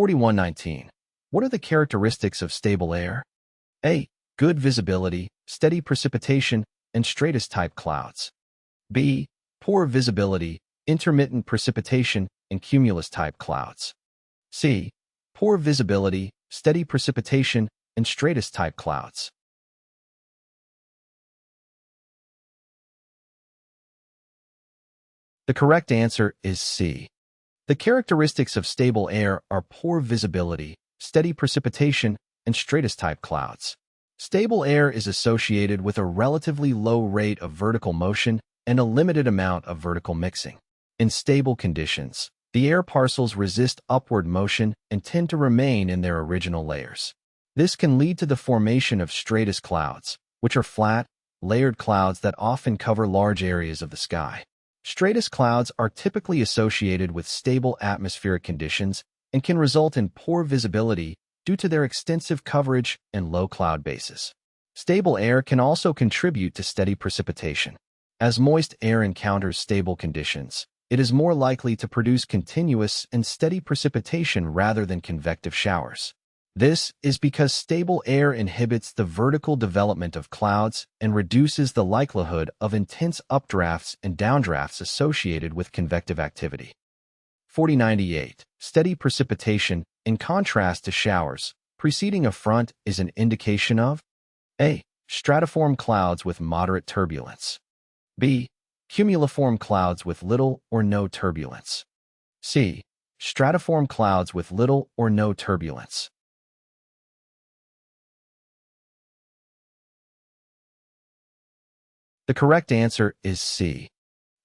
Q4119. What are the characteristics of stable air? A. Good visibility, steady precipitation, and stratus-type clouds. B. Poor visibility, intermittent precipitation, and cumulus-type clouds. C. Poor visibility, steady precipitation, and stratus-type clouds. The correct answer is C. The characteristics of stable air are poor visibility, steady precipitation, and stratus-type clouds. Stable air is associated with a relatively low rate of vertical motion and a limited amount of vertical mixing. In stable conditions, the air parcels resist upward motion and tend to remain in their original layers. This can lead to the formation of stratus clouds, which are flat, layered clouds that often cover large areas of the sky. Stratus clouds are typically associated with stable atmospheric conditions and can result in poor visibility due to their extensive coverage and low cloud bases. Stable air can also contribute to steady precipitation. As moist air encounters stable conditions, it is more likely to produce continuous and steady precipitation rather than convective showers. This is because stable air inhibits the vertical development of clouds and reduces the likelihood of intense updrafts and downdrafts associated with convective activity. 4098. Steady precipitation, in contrast to showers, preceding a front is an indication of A. Stratiform clouds with moderate turbulence. B. Cumuliform clouds with little or no turbulence. C. Stratiform clouds with little or no turbulence. The correct answer is C.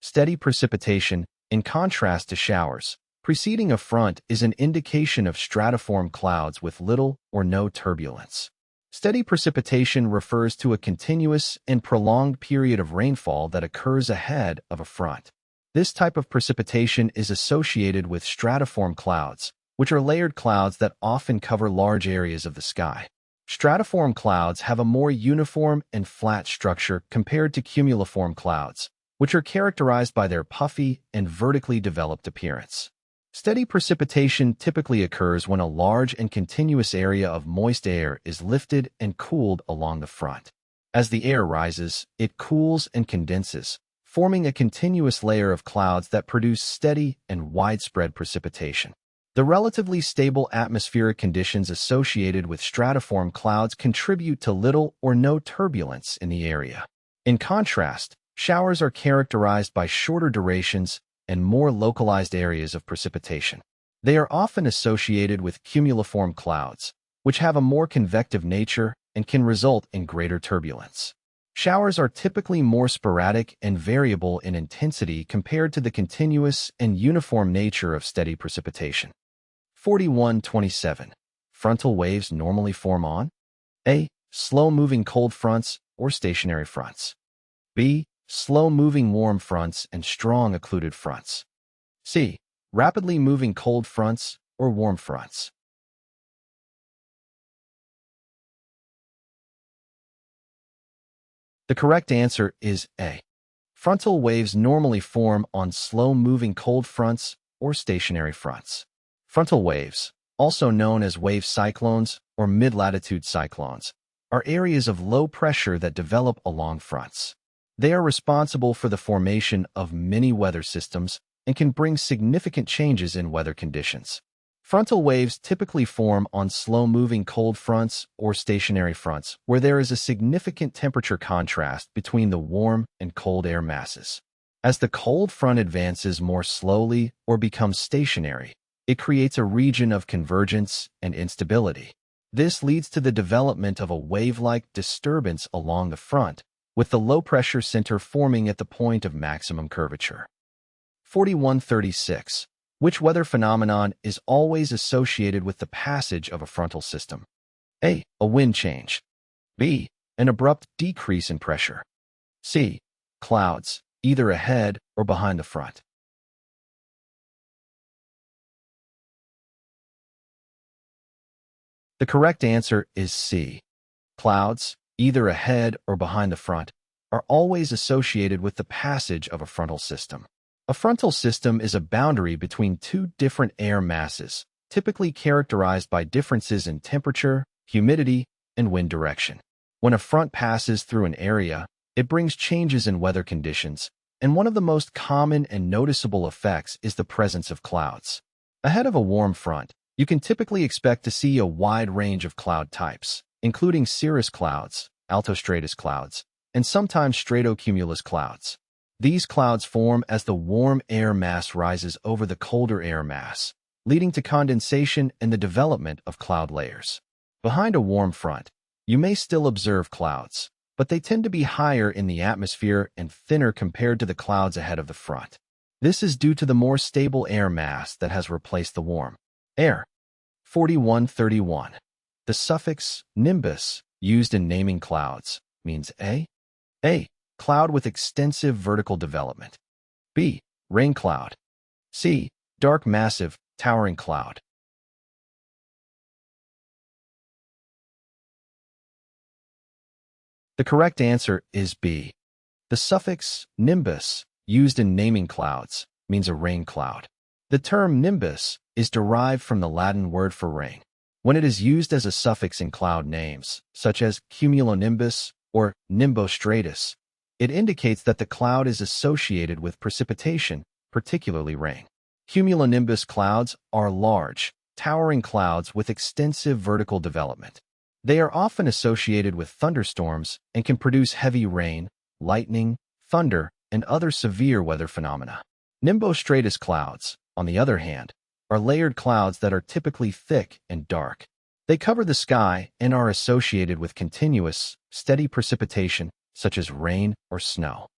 Steady precipitation, in contrast to showers, preceding a front is an indication of stratiform clouds with little or no turbulence. Steady precipitation refers to a continuous and prolonged period of rainfall that occurs ahead of a front. This type of precipitation is associated with stratiform clouds, which are layered clouds that often cover large areas of the sky. Stratiform clouds have a more uniform and flat structure compared to cumuliform clouds, which are characterized by their puffy and vertically developed appearance. Steady precipitation typically occurs when a large and continuous area of moist air is lifted and cooled along the front. As the air rises, it cools and condenses, forming a continuous layer of clouds that produce steady and widespread precipitation. The relatively stable atmospheric conditions associated with stratiform clouds contribute to little or no turbulence in the area. In contrast, showers are characterized by shorter durations and more localized areas of precipitation. They are often associated with cumuliform clouds, which have a more convective nature and can result in greater turbulence. Showers are typically more sporadic and variable in intensity compared to the continuous and uniform nature of steady precipitation. 4127. Frontal waves normally form on A. Slow-moving cold fronts or stationary fronts. B. Slow-moving warm fronts and strong occluded fronts. C. Rapidly moving cold fronts or warm fronts. The correct answer is A. Frontal waves normally form on slow-moving cold fronts or stationary fronts. Frontal waves, also known as wave cyclones or mid-latitude cyclones, are areas of low pressure that develop along fronts. They are responsible for the formation of many weather systems and can bring significant changes in weather conditions. Frontal waves typically form on slow-moving cold fronts or stationary fronts where there is a significant temperature contrast between the warm and cold air masses. As the cold front advances more slowly or becomes stationary, it creates a region of convergence and instability. This leads to the development of a wave-like disturbance along the front, with the low-pressure center forming at the point of maximum curvature. 4136. Which weather phenomenon is always associated with the passage of a frontal system? A. A wind change. B. An abrupt decrease in pressure. C. Clouds, either ahead or behind the front. The correct answer is C. Clouds, either ahead or behind the front, are always associated with the passage of a frontal system. A frontal system is a boundary between two different air masses, typically characterized by differences in temperature, humidity, and wind direction. When a front passes through an area, it brings changes in weather conditions, and one of the most common and noticeable effects is the presence of clouds. Ahead of a warm front, you can typically expect to see a wide range of cloud types, including cirrus clouds, altostratus clouds, and sometimes stratocumulus clouds. These clouds form as the warm air mass rises over the colder air mass, leading to condensation and the development of cloud layers. Behind a warm front, you may still observe clouds, but they tend to be higher in the atmosphere and thinner compared to the clouds ahead of the front. This is due to the more stable air mass that has replaced the warm air. 4131. The suffix nimbus, used in naming clouds, means A. Cloud with extensive vertical development. B. Rain cloud. C. Dark massive, towering cloud. The correct answer is B. The suffix nimbus, used in naming clouds, means a rain cloud. The term nimbus is derived from the Latin word for rain. When it is used as a suffix in cloud names, such as cumulonimbus or nimbostratus, it indicates that the cloud is associated with precipitation, particularly rain. Cumulonimbus clouds are large, towering clouds with extensive vertical development. They are often associated with thunderstorms and can produce heavy rain, lightning, thunder, and other severe weather phenomena. Nimbostratus clouds, on the other hand, are layered clouds that are typically thick and dark. They cover the sky and are associated with continuous, steady precipitation, such as rain or snow.